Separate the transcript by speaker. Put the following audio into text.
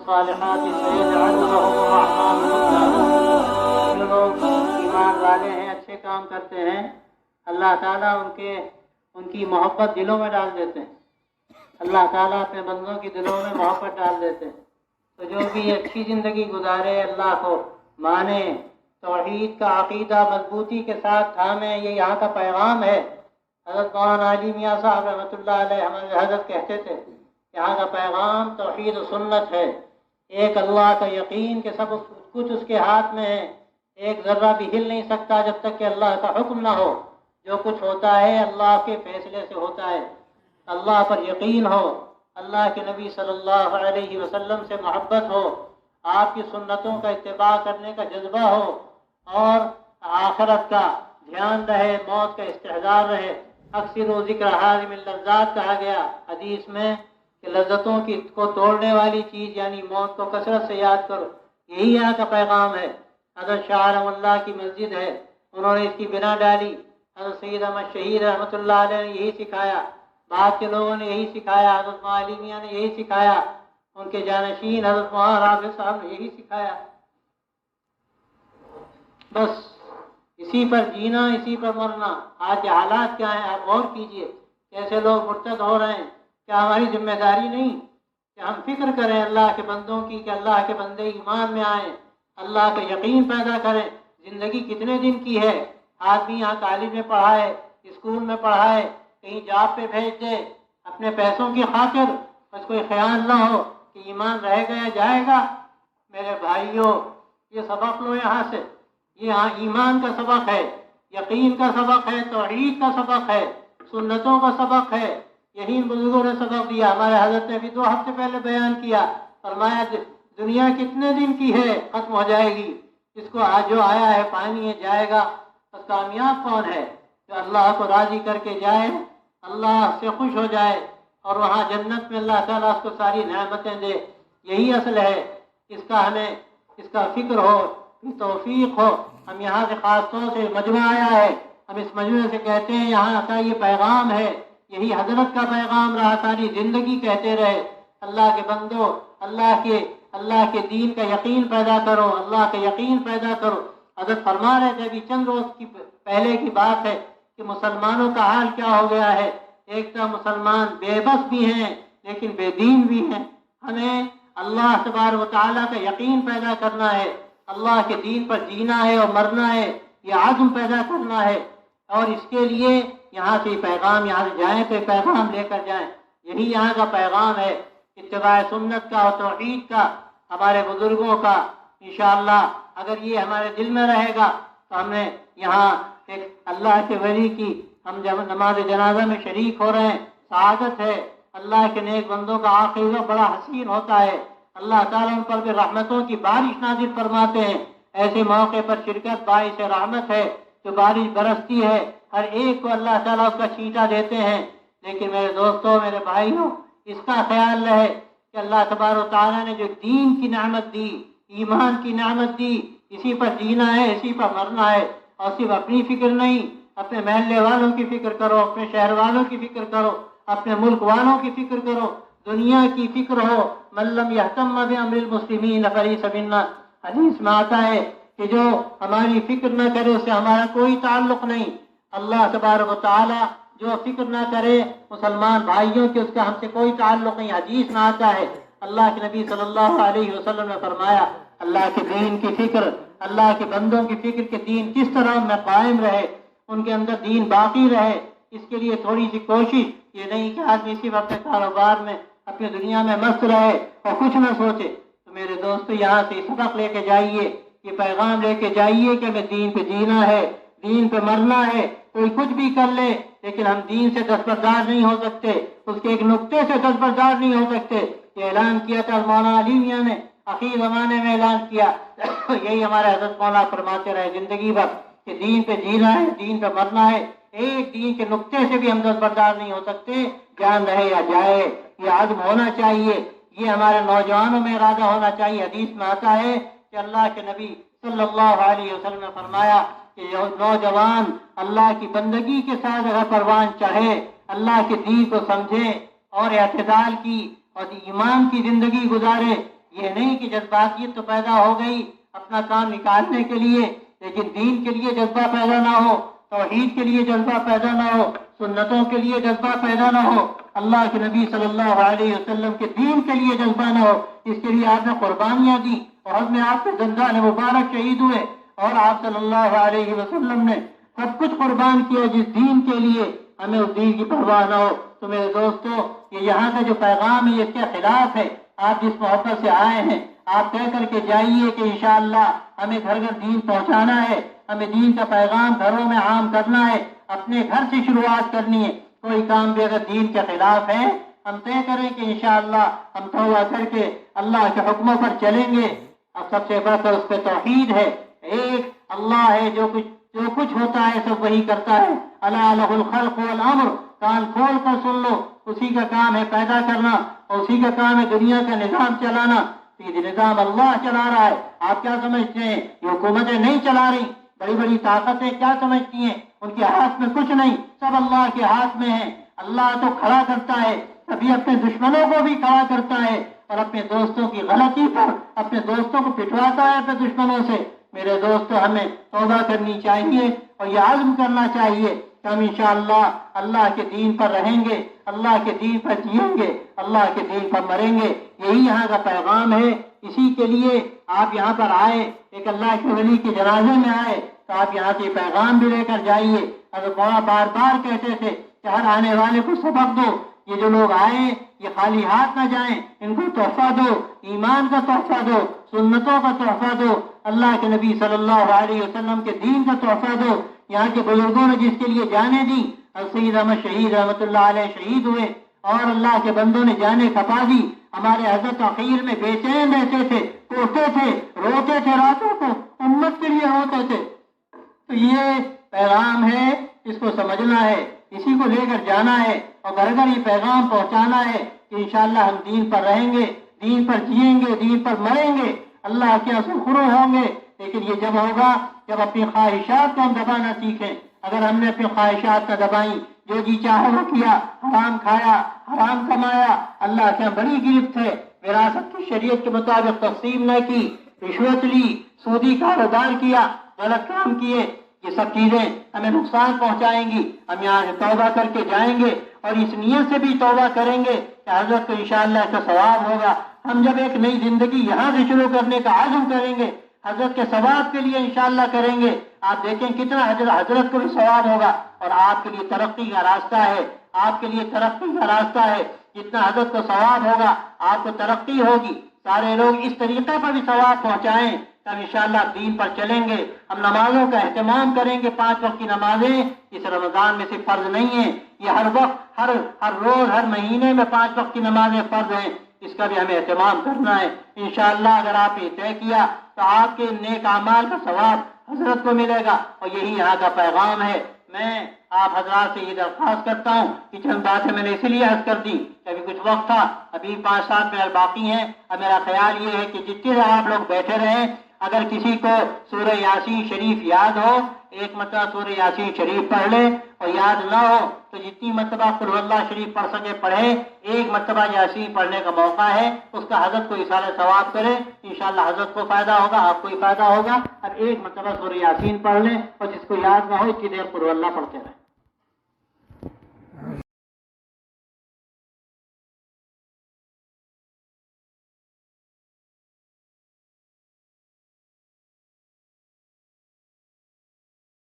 Speaker 1: الصالحات فيجعل لهم الرحمن ودا۔ جو لوگ ایمان والے ہیں، اچھے کام کرتے ہیں، اللہ تعالیٰ ان کی محبت دلوں میں ڈال دیتے ہیں۔ اللہ تعالیٰ اپنے بندوں کی دلوں میں محبت ڈال دیتے ہیں۔ تو جو بھی اچھی زندگی گزارے، اللہ کو مانے، توحید کا عقیدہ مضبوطی کے ساتھ تھامے، یہ یہاں کا پیغام ہے۔ حضرت مولانا علی میاں صاحب رحمۃ اللہ علیہ ہمارے حضرت کہتے تھے، یہاں کا پیغام توحید و سنت ہے، ایک اللہ کا یقین کہ سب کچھ اس کے ہاتھ میں ہے، ایک ذرہ بھی ہل نہیں سکتا جب تک کہ اللہ کا حکم نہ ہو، جو کچھ ہوتا ہے اللہ کے فیصلے سے ہوتا ہے، اللہ پر یقین ہو، اللہ کے نبی صلی اللہ علیہ وسلم سے محبت ہو، آپ کی سنتوں کا اتباع کرنے کا جذبہ ہو، اور آخرت کا دھیان رہے، موت کا استحضار رہے۔ اکثر و ذکر حازم اللذات کہا گیا حدیث میں کہ لذتوں کو توڑنے والی چیز یعنی موت کو کثرت سے یاد کرو، یہی یہاں کا پیغام ہے۔ حضرت شاہ عالم اللہ کی مسجد ہے، انہوں نے اس کی بنا ڈالی، حضرت سید احمد شہید رحمۃ اللہ علیہ نے یہی سکھایا، بعد کے لوگوں نے یہی سکھایا، حضرت مولانا علی میاں نے یہی سکھایا، ان کے جانشین حضرت مولانا رافع صاحب نے یہی سکھایا۔ بس اسی پر جینا، اسی پر مرنا۔ آج حالات کیا ہیں آپ غور کیجئے، کیسے لوگ مرتد ہو رہے ہیں۔ کیا ہماری ذمہ داری نہیں کہ ہم فکر کریں اللہ کے بندوں کی، کہ اللہ کے بندے ایمان میں آئیں، اللہ کا یقین پیدا کریں۔ زندگی کتنے دن کی ہے؟ آدمی یہاں کالج میں پڑھا ہے، اسکول میں پڑھا ہے، کہیں جاب پہ بھیج دے اپنے پیسوں کی خاطر، بس کوئی خیال نہ ہو کہ ایمان رہ گیا جائے گا۔ میرے بھائیوں، یہ سبق لو یہاں سے، یہ یہاں ایمان کا سبق ہے، یقین کا سبق ہے، توحید کا سبق ہے، سنتوں کا سبق ہے۔ یہی بزرگوں نے سبق دیا۔ ہمارے حضرت نے بھی 2 ہفتے پہلے بیان کیا، فرمایا دنیا کتنے دن کی ہے، ختم ہو جائے گی، اس کو آج جو آیا ہے پانی ہے جائے گا۔ بس کامیاب کون ہے؟ جو اللہ کو راضی کر کے جائے، اللہ سے خوش ہو جائے، اور وہاں جنت میں اللہ تعالیٰ اس کو ساری نعمتیں دے۔ یہی اصل ہے، اس کا فکر ہو، توفیق ہو۔ ہم یہاں سے خاص طور سے مجمع آیا ہے، ہم اس مجمع سے کہتے ہیں یہاں کا یہ پیغام ہے، یہی حضرت کا پیغام رہا، ساری زندگی کہتے رہے، اللہ کے بندو، اللہ کے دین کا یقین پیدا کرو، اللہ کا یقین پیدا کرو۔ حضرت فرما رہے تھے، ابھی چند روز کی پہلے کی بات ہے کہ مسلمانوں کا حال کیا ہو گیا ہے۔ ایک تو مسلمان بے بس بھی ہیں لیکن بے دین بھی ہیں۔ ہمیں اللہ تبارک و تعالیٰ کا یقین پیدا کرنا ہے، اللہ کے دین پر جینا ہے اور مرنا ہے، یہ عزم پیدا کرنا ہے، اور اس کے لیے یہاں سے پیغام، یہاں سے جائیں تو پیغام لے کر جائیں۔ یہی یہاں کا پیغام ہے، اتباع سنت کا اور توحید کا، ہمارے بزرگوں کا۔ انشاءاللہ اگر یہ ہمارے دل میں رہے گا تو ہمیں یہاں ایک اللہ کے ولی کی، ہم جب نماز جنازہ میں شریک ہو رہے ہیں، سعادت ہے۔ اللہ کے نیک بندوں کا آخر بڑا حسین ہوتا ہے، اللہ تعالیٰ ان پر بھی رحمتوں کی بارش نازل فرماتے ہیں۔ ایسے موقع پر شرکت باعث رحمت ہے، جو بارش برستی ہے ہر ایک کو اللہ تعالیٰ اس کا چھینٹا دیتے ہیں۔ لیکن میرے دوستوں، میرے بھائیوں، اس کا خیال رہے کہ اللہ تبارک و تعالیٰ نے جو دین کی نعمت دی، ایمان کی نعمت دی، اسی پر جینا ہے، اسی پر مرنا ہے، اور صرف اپنی فکر نہیں، اپنے محلے والوں کی فکر کرو، اپنے شہر والوں کی فکر کرو، اپنے ملک والوں کی فکر کرو، دنیا کی فکر ہو۔ من لم یہتم بامر المسلمین فلیس منا، حدیث میں آتا ہے کہ جو ہماری فکر نہ کرے اس سے ہمارا کوئی تعلق نہیں۔ اللہ تبارک و تعالی جو فکر نہ کرے مسلمان بھائیوں کی، اس کا ہم سے کوئی تعلق نہیں۔ حدیث میں آتا ہے، اللہ کے نبی صلی اللہ علیہ وسلم نے فرمایا، اللہ کے دین کی فکر، اللہ کے بندوں کی فکر کہ دین کس طرح میں قائم رہے، ان کے اندر دین باقی رہے، اس کے لیے تھوڑی سی کوشش، یہ نہیں کہ آدمی صرف اپنے کاروبار میں، اپنی دنیا میں مست رہے اور کچھ نہ سوچے۔ تو میرے دوستو، یہاں سے سبق لے کے جائیے، یہ پیغام لے کے جائیے کہ ہمیں دین پہ جینا ہے، دین پہ مرنا ہے۔ کوئی کچھ بھی کر لے لیکن ہم دین سے دستبردار نہیں ہو سکتے، اس کے ایک نقطے سے دستبردار نہیں ہو سکتے۔ یہ اعلان کیا تھا مولانا علی میاں نے، اخیر زمانے میں اعلان کیا، یہی ہمارے حضرت مولانا فرماتے رہے زندگی بھر کہ دین پہ جینا ہے، دین پہ مرنا ہے، ایک دین کے نقطے سے بھی ہم دستبردار نہیں ہو سکتے، جان رہے یا جائے۔ یہ عزم ہونا چاہیے، یہ ہمارے نوجوانوں میں ارادہ ہونا چاہیے۔ حدیث میں آتا ہے کہ اللہ کے نبی صلی اللہ علیہ وسلم نے فرمایا کہ نوجوان اللہ کی بندگی کے ساتھ اگر پروان چڑھے، اللہ کے دین کو سمجھے اور اعتدال کی اور ایمان کی زندگی گزارے، یہ نہیں کہ جذباتیت تو پیدا ہو گئی اپنا کام نکالنے کے لیے، لیکن دین کے لیے جذبہ پیدا نہ ہو، توحید کے لیے جذبہ پیدا نہ ہو، سنتوں کے لیے جذبہ پیدا نہ ہو، اللہ کے نبی صلی اللہ علیہ وسلم کے دین کے لیے جذبہ نہ ہو۔ اس کے لیے آپ نے قربانیاں دی، اور میں آپ کے زندان مبارک شہید ہوئے، اور آپ صلی اللہ علیہ وسلم نے سب کچھ قربان کیا جس دین کے لیے، ہمیں اس دین کی پرواہ نہ ہو۔ تو میرے دوستو، یہ یہاں کا جو پیغام ہے یہ اس کے خلاف ہے۔ آپ جس محبت سے آئے ہیں، آپ طے کر کے جائیے کہ انشاءاللہ ہمیں گھر گھر دین پہنچانا ہے، ہمیں دین کا پیغام گھروں میں عام کرنا ہے، اپنے گھر سے شروعات کرنی ہے۔ کوئی کام بھی اگر دین کے خلاف ہے، ہم طے کریں کہ انشاءاللہ ہم توبہ کر کے اللہ کے حکموں پر چلیں گے۔ اب سب سے بڑھ کر اس پہ توحید ہے، ایک اللہ ہے جو کچھ ہوتا ہے سب وہی کرتا ہے۔ الا لہ الخلق والامر، کان کھول کر سن لو، اسی کا کام ہے پیدا کرنا، اور اسی کا کام ہے دنیا کا نظام چلانا۔ یہ نظام اللہ چلا رہا ہے۔ آپ کیا سمجھتے ہیں یہ حکومتیں نہیں چلا رہی؟ بڑی بڑی طاقتیں کیا سمجھتی ہیں ان کے ہاتھ میں کچھ نہیں، سب اللہ کے ہاتھ میں ہے۔ اللہ تو کھڑا کرتا ہے، کبھی اپنے دشمنوں کو بھی کھڑا کرتا ہے، اور اپنے دوستوں کی غلطی پر اپنے دوستوں کو پٹواتا ہے اپنے دشمنوں سے۔ میرے دوستو، ہمیں توبہ کرنی چاہیے اور یہ عزم کرنا چاہیے کہ ہم انشاءاللہ اللہ کے دین پر رہیں گے، اللہ کے دین پر جئیں گے، اللہ کے دین پر مریں گے۔ یہی یہاں کا پیغام ہے۔ اسی کے لیے آپ یہاں پر آئے، ایک اللہ کے ولی کے جنازے میں آئے، تو آپ یہاں سے پیغام بھی لے کر جائیے۔ حضرت مولانا بار بار کہتے تھے کہ ہر آنے والے کو سبق دو، یہ جو لوگ آئے یہ خالی ہاتھ نہ جائیں، ان کو تحفہ دو، ایمان کا تحفہ دو، سنتوں کا تحفہ دو، اللہ کے نبی صلی اللہ علیہ وسلم کے دین کا تحفہ دو۔ یہاں کے بزرگوں نے جس کے لیے جانیں دی، سید احمد شہید رحمۃ اللہ علیہ شہید ہوئے، اور اللہ کے بندوں نے جانیں کھپا دی۔ ہمارے حضرت اخیر میں بے چین رہتے تھے، کوستے تھے، روتے تھے، راتوں کو امت کے لیے روتے تھے۔ تو یہ پیغام ہے، اس کو سمجھنا ہے، اسی کو لے کر جانا ہے، اور گھر گھر یہ پیغام پہنچانا ہے کہ انشاءاللہ ہم دین پر رہیں گے، دین پر جئیں گے، دین پر مریں گے، اللہ کے سخرو ہوں گے۔ لیکن یہ جب ہوگا جب اپنی خواہشات کو ہم دبانا سیکھیں۔ اگر ہم نے اپنی خواہشات نہ دبائیں، جو جی چاہا وہ کیا، حرام کھایا، حرام کمایا، اللہ کے بڑی گرفت ہے، وراثت کی شریعت کے مطابق تقسیم نہ کی، رشوت لی، سودی کاروبار کیا، غلط کام کیے، یہ سب چیزیں ہمیں نقصان پہنچائیں گی۔ ہم یہاں سے توبہ کر کے جائیں گے، اور اس نیت سے بھی توبہ کریں گے کہ حضرت کو انشاءاللہ اس کا ثواب ہوگا۔ ہم جب ایک نئی زندگی یہاں سے شروع کرنے کا عزم کریں گے، حضرت کے ثواب کے لیے انشاءاللہ کریں گے، آپ دیکھیں کتنا حضرت کو بھی ثواب ہوگا، اور آپ کے لیے ترقی کا راستہ ہے، آپ کے لیے ترقی کا راستہ ہے۔ جتنا حضرت کو ثواب ہوگا آپ کو ترقی ہوگی۔ سارے لوگ اس طریقے پر بھی ثواب پہنچائیں، تب انشاءاللہ دین پر چلیں گے۔ ہم نمازوں کا اہتمام کریں گے، 5 وقت کی نمازیں اس رمضان میں صرف فرض نہیں ہیں، یہ ہر وقت، ہر روز، ہر مہینے میں 5 وقت کی نمازیں فرض ہیں، اس کا بھی ہمیں اہتمام کرنا ہے۔ انشاءاللہ اگر آپ یہ طے کیا تو آپ کے نیک اعمال کا ثواب حضرت کو ملے گا، اور یہی یہاں کا پیغام ہے۔ میں آپ حضرات سے یہ درخواست کرتا ہوں کہ چند باتیں میں نے اسی لیے عرض کر دی کہ ابھی کچھ وقت تھا، ابھی 5-7 منٹ باقی ہیں۔ اب میرا خیال یہ ہے کہ جتنے دیر آپ لوگ بیٹھے رہیں، اگر کسی کو سورہ یاسین شریف یاد ہو، ایک مرتبہ سورہ یاسین شریف پڑھ لے، اور یاد نہ ہو تو جتنی مرتبہ قل هو اللہ شریف پڑھ سکے پڑھے۔ ایک مرتبہ یاسین پڑھنے کا موقع ہے، اس کا حضرت کو اصالہ ثواب کرے، انشاءاللہ حضرت کو فائدہ ہوگا، آپ کو ہی فائدہ ہوگا۔ اب ایک مرتبہ سورہ یاسین پڑھ لیں، اور جس کو یاد نہ ہو اتنی دیر قل هو اللہ پڑھتے رہیں۔